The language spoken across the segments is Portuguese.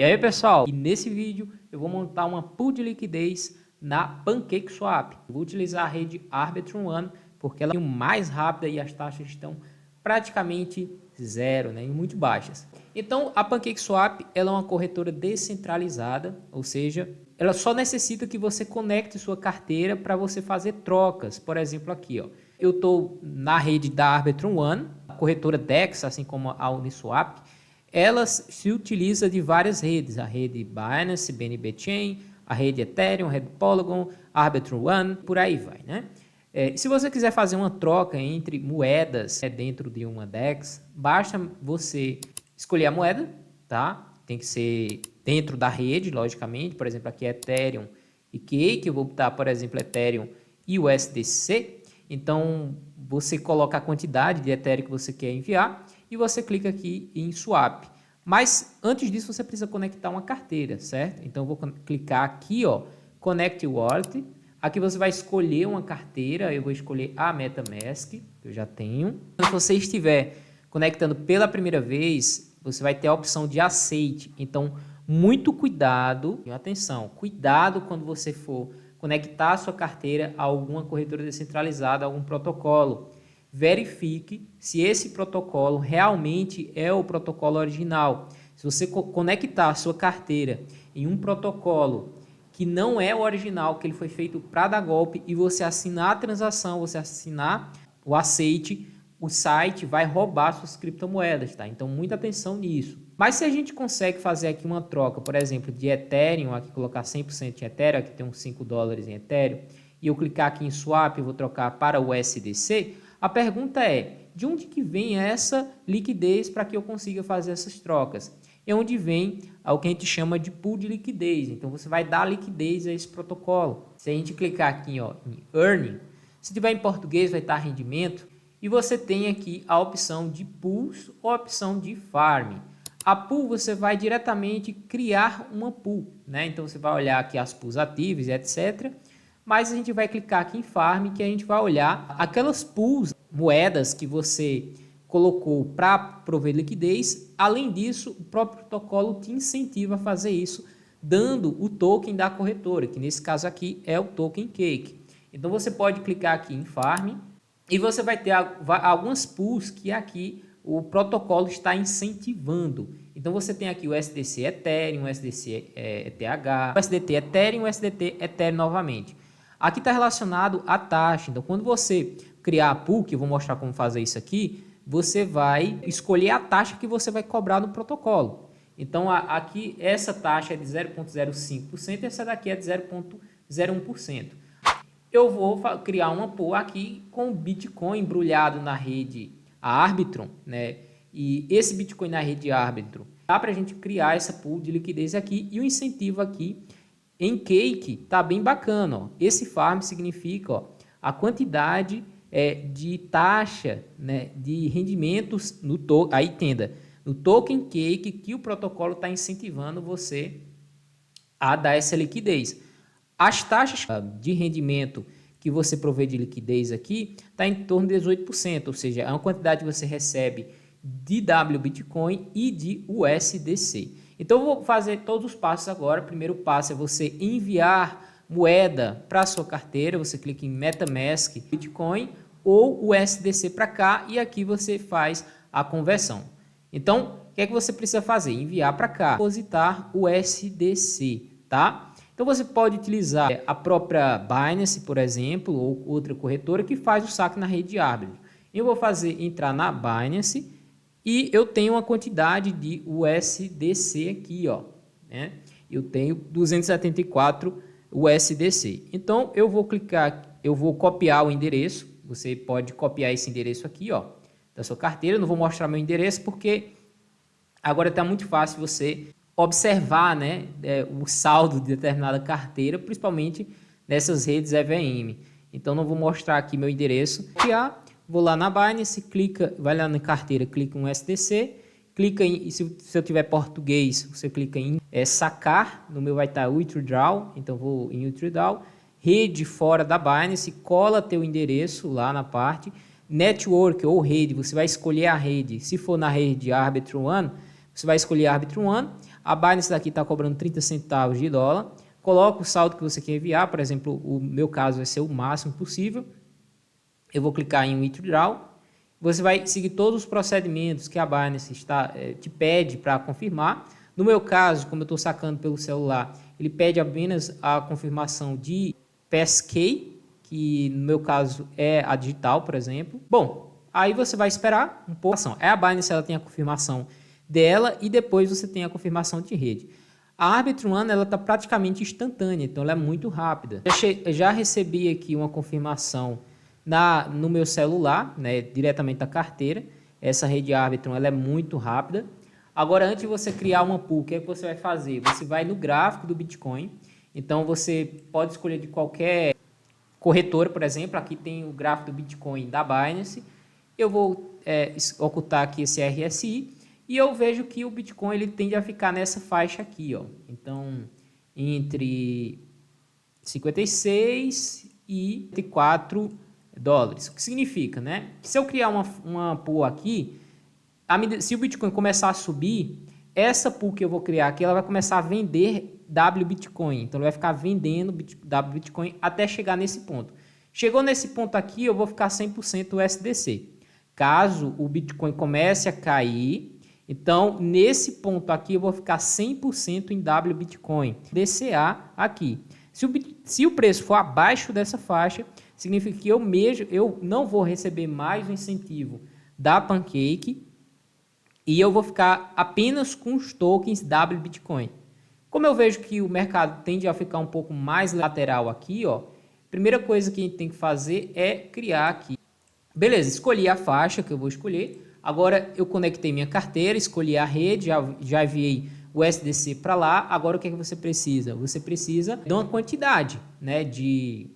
E aí pessoal, e nesse vídeo eu vou montar uma pool de liquidez na PancakeSwap. Vou utilizar a rede Arbitrum One porque ela é mais rápida e as taxas estão praticamente zero, né, e muito baixas. Então a PancakeSwap ela é uma corretora descentralizada, ou seja, ela só necessita que você conecte sua carteira para você fazer trocas. Por exemplo, aqui, ó, eu estou na rede da Arbitrum One, a corretora DEX, assim como a Uniswap. Ela se utiliza de várias redes, a rede Binance, BNB Chain, a rede Ethereum, a rede Polygon, Arbitrum One, por aí vai, né? Se você quiser fazer uma troca entre moedas dentro de uma DEX, basta você escolher a moeda, tá? Tem que ser dentro da rede, logicamente. Por exemplo, aqui é Ethereum e Cake, eu vou botar, por exemplo, Ethereum e USDC. Então, você coloca a quantidade de Ethereum que você quer enviar e você clica aqui em Swap. Mas antes disso, você precisa conectar uma carteira, certo? Então, eu vou clicar aqui, ó, Connect Wallet. Aqui você vai escolher uma carteira, eu vou escolher a MetaMask, que eu já tenho. Se você estiver conectando pela primeira vez, você vai ter a opção de aceite. Então, muito cuidado, e atenção, cuidado quando você for conectar a sua carteira a alguma corretora descentralizada, a algum protocolo. Verifique se esse protocolo realmente é o protocolo original. Se você conectar a sua carteira em um protocolo que não é o original, que ele foi feito para dar golpe, e você assinar a transação, você assinar o aceite, o site vai roubar suas criptomoedas, tá? Então, muita atenção nisso. Mas se a gente consegue fazer aqui uma troca, por exemplo, de Ethereum, aqui colocar 100% em Ethereum, aqui tem uns 5 dólares em Ethereum, e eu clicar aqui em Swap, eu vou trocar para o USDC, a pergunta é, de onde que vem essa liquidez para que eu consiga fazer essas trocas? É onde vem o que a gente chama de pool de liquidez. Então, você vai dar liquidez a esse protocolo. Se a gente clicar aqui, ó, em Earning, se tiver em português vai estar rendimento, e você tem aqui a opção de pools ou a opção de farm. A pool você vai diretamente criar uma pool, né? Então, você vai olhar aqui as pools ativas e etc. Mas a gente vai clicar aqui em farm, que a gente vai olhar aquelas pools, moedas que você colocou para prover liquidez. Além disso, o próprio protocolo te incentiva a fazer isso, dando o token da corretora, que nesse caso aqui é o token Cake. Então você pode clicar aqui em Farm e você vai ter algumas pools que aqui o protocolo está incentivando. Então você tem aqui o SDC Ethereum, o SDC ETH, o SDT Ethereum, o SDT Ethereum novamente. Aqui está relacionado à taxa. Então quando você criar a pool, que eu vou mostrar como fazer isso aqui, você vai escolher a taxa que você vai cobrar no protocolo. Então, aqui essa taxa é de 0,05% e essa daqui é de 0,01%. Eu vou criar uma pool aqui com Bitcoin embrulhado na rede Arbitrum, né? E esse Bitcoin na rede Arbitrum dá para a gente criar essa pool de liquidez aqui, e o incentivo aqui em Cake tá bem bacana, ó. Esse farm significa, ó, a quantidade de taxa, né, de rendimentos no token, aí entenda, no token Cake, que o protocolo está incentivando você a dar essa liquidez. As taxas de rendimento que você provê de liquidez aqui está em torno de 18%, ou seja, é uma quantidade que você recebe de WBitcoin e de USDC. Então eu vou fazer todos os passos agora. O primeiro passo é você enviar moeda para a sua carteira, você clica em MetaMask, Bitcoin ou USDC para cá, e aqui você faz a conversão. Então, o que é que você precisa fazer? Enviar para cá, depositar USDC, tá? Então você pode utilizar a própria Binance, por exemplo, ou outra corretora que faz o saque na rede Arbitrum. Eu vou entrar na Binance e eu tenho uma quantidade de USDC aqui, ó, né? Eu tenho 274 USDC. Então eu vou clicar, eu vou copiar o endereço. Você pode copiar esse endereço aqui, ó, da sua carteira. Eu não vou mostrar meu endereço porque agora está muito fácil você observar, né, o saldo de determinada carteira, principalmente nessas redes EVM. Então não vou mostrar aqui meu endereço. Vou lá na Binance, vai lá na carteira, clica em USDC, clica em, se eu tiver português, você clica em sacar, no meu vai estar withdraw, então vou em withdraw, rede fora da Binance, cola teu endereço lá na parte, network ou rede, você vai escolher a rede, se for na rede Arbitrum One, você vai escolher Arbitrum One, A Binance daqui está cobrando 30 centavos de dólar. Coloca o saldo que você quer enviar, por exemplo, o meu caso vai ser o máximo possível. Eu vou clicar em Withdraw. Você vai seguir todos os procedimentos que a Binance te pede para confirmar. No meu caso, como eu estou sacando pelo celular, ele pede apenas a confirmação de passkey, que no meu caso é a digital, por exemplo. Bom, aí você vai esperar um pouco. A Binance ela tem a confirmação dela e depois você tem a confirmação de rede. A Arbitrum One ela está praticamente instantânea, então ela é muito rápida. Eu já recebi aqui uma confirmação no meu celular, né, diretamente da carteira. Essa rede Arbitrum ela é muito rápida. Agora, antes de você criar uma pool, o que é que você vai fazer? Você vai no gráfico do Bitcoin. Então, você pode escolher de qualquer corretora, por exemplo. Aqui tem o gráfico do Bitcoin da Binance. Eu vou ocultar aqui esse RSI e eu vejo que o Bitcoin ele tende a ficar nessa faixa aqui, ó. Então, entre 56 e 4 dólares. O que significa, né? Que se eu criar uma pool aqui, se o Bitcoin começar a subir, essa pool que eu vou criar aqui, ela vai começar a vender W Bitcoin. Então, ela vai ficar vendendo W Bitcoin até chegar nesse ponto. Chegou nesse ponto aqui, eu vou ficar 100% USDC. Caso o Bitcoin comece a cair, então, nesse ponto aqui, eu vou ficar 100% em W Bitcoin. DCA aqui. Se o preço for abaixo dessa faixa, significa que eu não vou receber mais o incentivo da Pancake e eu vou ficar apenas com os tokens W Bitcoin. Como eu vejo que o mercado tende a ficar um pouco mais lateral aqui, ó, primeira coisa que a gente tem que fazer é criar aqui. Beleza, escolhi a faixa que eu vou escolher. Agora eu conectei minha carteira, escolhi a rede, já enviei o SDC para lá. Agora o que é que você precisa? Você precisa de uma quantidade, né, de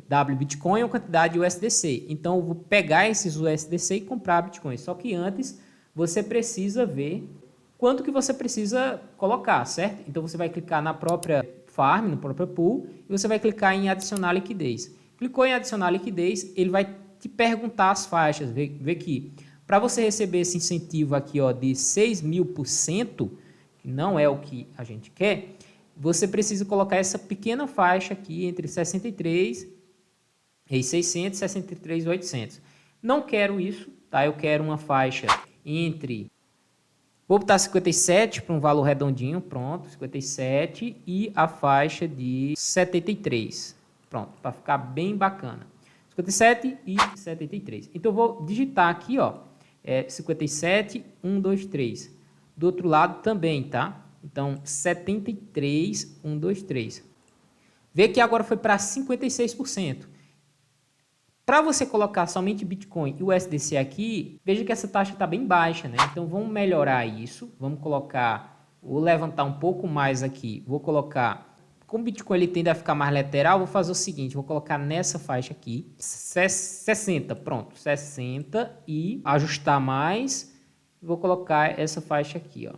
W Bitcoin ou quantidade de USDC. Então eu vou pegar esses USDC e comprar Bitcoin. Só que antes você precisa ver quanto que você precisa colocar, certo? Então você vai clicar na própria farm, no próprio pool, e você vai clicar em adicionar liquidez. Clicou em adicionar liquidez, ele vai te perguntar as faixas, vê que para você receber esse incentivo aqui, ó, de 6.000%, que não é o que a gente quer, você precisa colocar essa pequena faixa aqui entre 63 e 600 e 63.800. Não quero isso, tá? Eu quero uma faixa entre... Vou botar 57 para um valor redondinho, pronto, 57 e a faixa de 73. Pronto, para ficar bem bacana. 57 e 73. Então, eu vou digitar aqui, ó, 57, 1, 2, 3. Do outro lado também, tá? Então, 73, 1, 2, 3. Vê que agora foi para 56%. Para você colocar somente Bitcoin e o USDC aqui, veja que essa taxa está bem baixa, né? Então, vamos melhorar isso. Vamos colocar, vou levantar um pouco mais aqui. Vou colocar... Como o Bitcoin ele tende a ficar mais lateral, vou fazer o seguinte, vou colocar nessa faixa aqui, 60, pronto, 60 e ajustar mais, vou colocar essa faixa aqui, ó,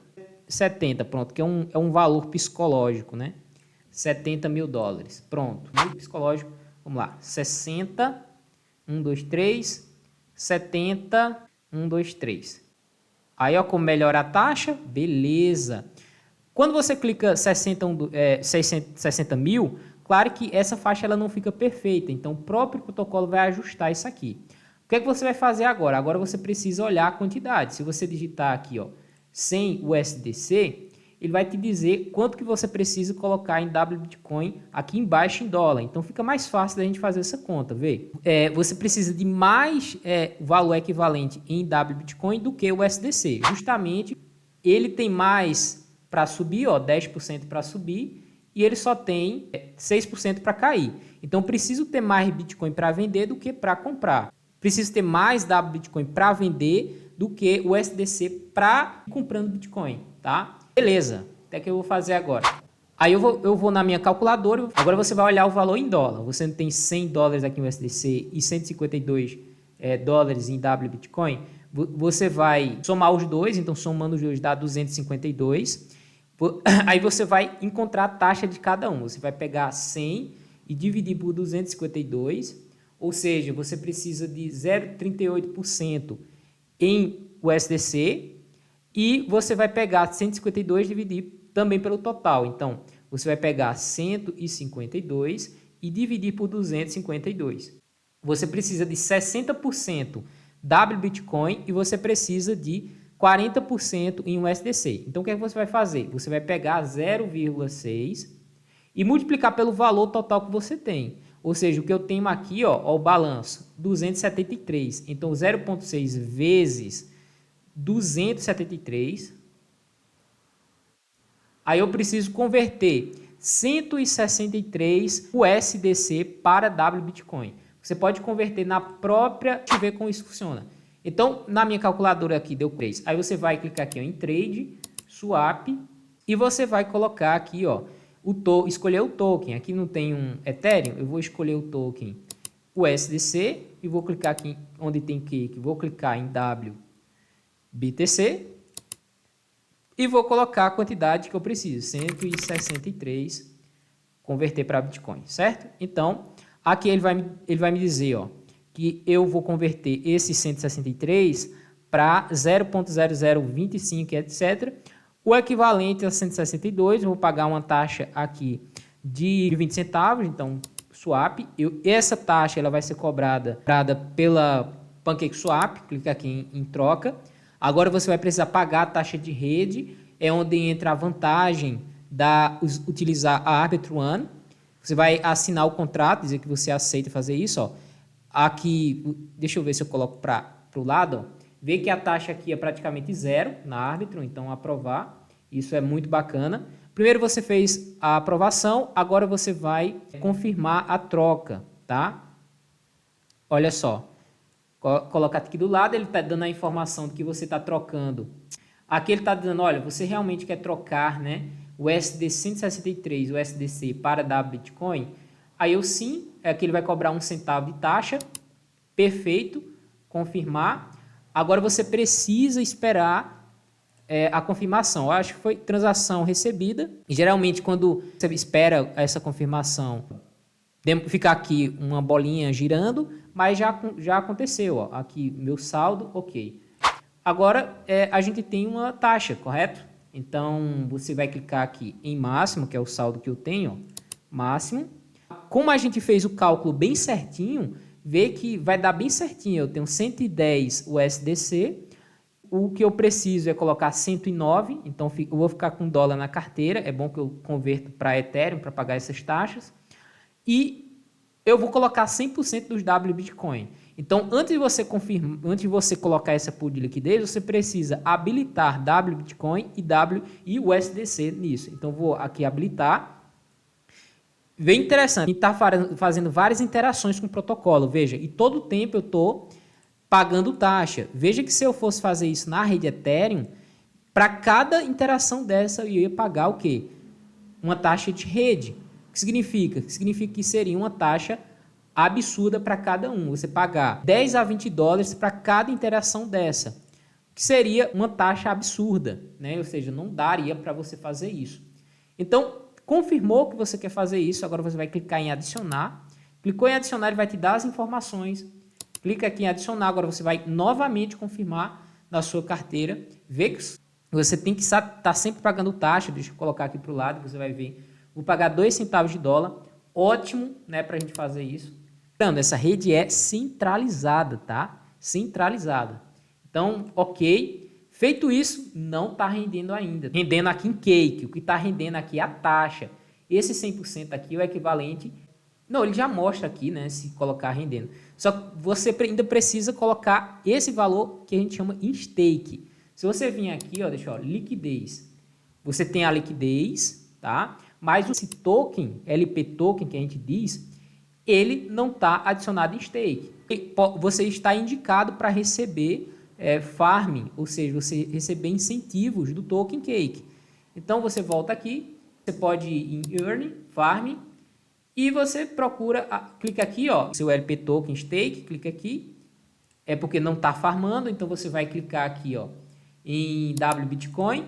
70, pronto, que é um valor psicológico, né? 70 mil dólares, pronto, muito psicológico, vamos lá, 60, 1, 2, 3, 70, 1, 2, 3. Aí, ó, como melhora a taxa, beleza. Quando você clica 60 mil, claro que essa faixa ela não fica perfeita, então o próprio protocolo vai ajustar isso aqui. O que é que você vai fazer agora? Agora você precisa olhar a quantidade. Se você digitar aqui, ó, 100 USDC, ele vai te dizer quanto que você precisa colocar em W Bitcoin aqui embaixo em dólar. Então fica mais fácil da gente fazer essa conta, vê? Você precisa de mais valor equivalente em W Bitcoin do que o USDC. Justamente ele tem mais para subir, ó, 10% para subir, e ele só tem 6% para cair. Então, preciso ter mais Bitcoin para vender do que para comprar. Preciso ter mais W Bitcoin para vender do que o USDC para comprando Bitcoin, tá? Beleza, até que eu vou fazer agora. Aí eu vou na minha calculadora, agora você vai olhar o valor em dólar. Você não tem 100 dólares aqui no USDC e 152 dólares em W Bitcoin. Você vai somar os dois, então somando os dois dá 252. Aí você vai encontrar a taxa de cada um. Você vai pegar 100 e dividir por 252, ou seja, você precisa de 0,38% em USDC E você vai pegar 152 e dividir também pelo total. Então, você vai pegar 152 e dividir por 252. Você precisa de 60% W Bitcoin e você precisa de 40% em USDC. Então, o que é que você vai fazer? Você vai pegar 0,6 e multiplicar pelo valor total que você tem. Ou seja, o que eu tenho aqui, ó, o balanço, 273. Então, 0,6 vezes 273. Aí eu preciso converter 163 USDC para W Bitcoin. Você pode converter na própria... Deixa eu ver como isso funciona. Então, na minha calculadora aqui deu 3. Aí você vai clicar aqui ó, em Trade, Swap, e você vai colocar aqui, ó, escolher o token. Aqui não tem um Ethereum, eu vou escolher o token USDC e vou clicar aqui onde tem cake, vou clicar em WBTC e vou colocar a quantidade que eu preciso, 163, converter para Bitcoin, certo? Então, aqui ele vai me dizer, ó, que eu vou converter esse 163 para 0.0025, etc. O equivalente a 162, eu vou pagar uma taxa aqui de 20 centavos, então swap. Essa taxa ela vai ser cobrada pela PancakeSwap, clica aqui em troca. Agora você vai precisar pagar a taxa de rede, é onde entra a vantagem utilizar a Arbitrum One. Você vai assinar o contrato, dizer que você aceita fazer isso, ó. Aqui, deixa eu ver se eu coloco para o lado, ó. Vê que a taxa aqui é praticamente zero na Arbitrum, então aprovar. Isso é muito bacana. Primeiro você fez a aprovação, agora você vai confirmar a troca, tá? Olha só, colocar aqui do lado, ele está dando a informação de que você está trocando. Aqui ele está dizendo, olha, você realmente quer trocar, né, o USD 163, o USDC para W Bitcoin? Aí eu sim, aqui ele vai cobrar 1 centavo de taxa, perfeito, confirmar. Agora você precisa esperar a confirmação. Eu acho que foi transação recebida. E geralmente quando você espera essa confirmação, fica aqui uma bolinha girando, mas já aconteceu. Ó. Aqui meu saldo, ok. Agora a gente tem uma taxa, correto? Então você vai clicar aqui em máximo, que é o saldo que eu tenho, ó, máximo. Como a gente fez o cálculo bem certinho, vê que vai dar bem certinho. Eu tenho 110 USDC. O que eu preciso é colocar 109, então eu vou ficar com dólar na carteira. É bom que eu converto para Ethereum para pagar essas taxas. E eu vou colocar 100% dos W Bitcoin. Então, antes de você colocar essa pool de liquidez, você precisa habilitar W Bitcoin e USDC nisso. Então, vou aqui habilitar. Bem interessante, está fazendo várias interações com o protocolo, veja, e todo o tempo eu estou pagando taxa. Veja que se eu fosse fazer isso na rede Ethereum, para cada interação dessa eu ia pagar o quê? Uma taxa de rede. O que significa? Significa que seria uma taxa absurda para cada um. Você pagar 10 a 20 dólares para cada interação dessa, que seria uma taxa absurda, né? Ou seja, não daria para você fazer isso. Então, confirmou que você quer fazer isso, agora você vai clicar em adicionar. Clicou em adicionar, ele vai te dar as informações. Clica aqui em adicionar, agora você vai novamente confirmar na sua carteira. Vê que você tem que estar sempre pagando taxa. Deixa eu colocar aqui para o lado, você vai ver. Vou pagar 2 centavos de dólar. Ótimo, né, para a gente fazer isso. Lembrando, essa rede é centralizada, tá? Centralizada. Então, ok. Feito isso, não está rendendo ainda. Rendendo aqui em cake. O que está rendendo aqui é a taxa. Esse 100% aqui é o equivalente... Não, ele já mostra aqui, né, se colocar rendendo. Só que você ainda precisa colocar esse valor que a gente chama em stake. Se você vir aqui, ó, deixa eu, liquidez. Você tem a liquidez, tá? Mas esse token, LP token que a gente diz, ele não está adicionado em stake. Você está indicado para receber farming, ou seja, você receber incentivos do token cake. Então você volta aqui, você pode ir em earn, farming, e você procura, clica aqui, ó, seu LP token stake, clica aqui, é porque não está farmando, então você vai clicar aqui, ó, em W Bitcoin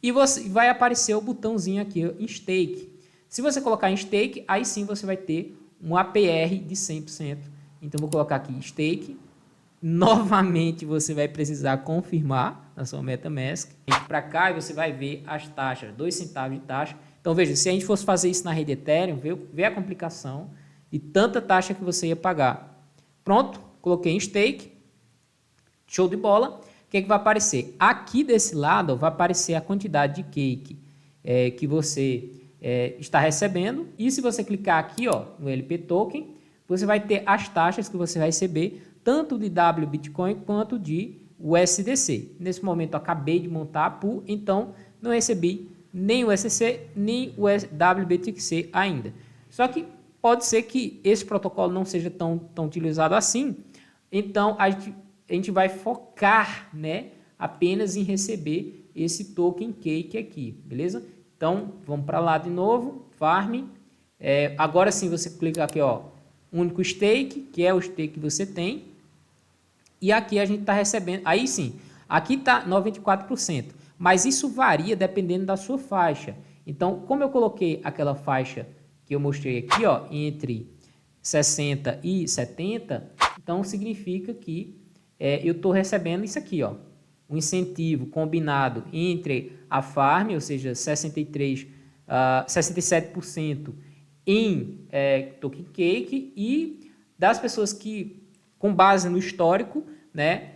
e você vai aparecer o botãozinho aqui ó, em stake. Se você colocar em stake, aí sim você vai ter um APR de 100%. Então vou colocar aqui stake novamente você vai precisar confirmar na sua MetaMask. Para cá e você vai ver as taxas, 2 centavos de taxa. Então veja, se a gente fosse fazer isso na rede Ethereum, vê a complicação e tanta taxa que você ia pagar. Pronto, coloquei em stake, show de bola. O que vai aparecer? Aqui desse lado vai aparecer a quantidade de cake que você está recebendo. E se você clicar aqui no LP Token, você vai ter as taxas que você vai receber, tanto de W Bitcoin quanto de USDC. Nesse momento eu acabei de montar a pool, então não recebi nem o USDC nem o WBTC ainda. Só que pode ser que esse protocolo não seja tão utilizado assim, então a gente vai focar, né, apenas em receber esse token cake aqui, beleza? Então vamos para lá de novo, farming. Agora sim você clica aqui, único stake, que é o stake que você tem. E aqui a gente está recebendo, aí sim, aqui está 94%, mas isso varia dependendo da sua faixa. Então, como eu coloquei aquela faixa que eu mostrei aqui, entre 60 e 70, então significa que eu estou recebendo isso aqui, um incentivo combinado entre a farm, ou seja, 67% em token cake, e das pessoas que, com base no histórico, né,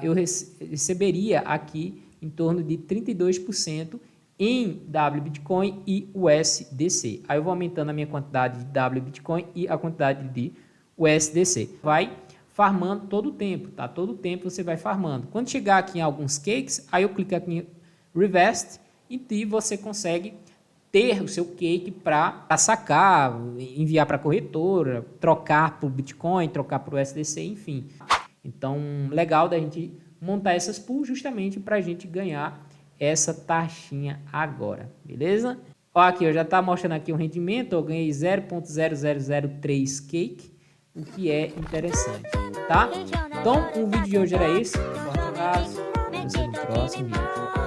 eu receberia aqui em torno de 32% em W Bitcoin e USDC. Aí eu vou aumentando a minha quantidade de W Bitcoin e a quantidade de USDC. Vai farmando todo o tempo, tá? Todo o tempo você vai farmando. Quando chegar aqui em alguns cakes, aí eu clico aqui em Revest e você consegue ter o seu cake para sacar, enviar para a corretora, trocar por Bitcoin, trocar por USDC, enfim. Então, legal da gente montar essas pools justamente para a gente ganhar essa taxinha agora, beleza? Ó, aqui, eu já tá mostrando aqui o rendimento, eu ganhei 0.0003 cake, o que é interessante, tá? Então, o vídeo de hoje era esse. Um forte abraço, vemos no próximo vídeo.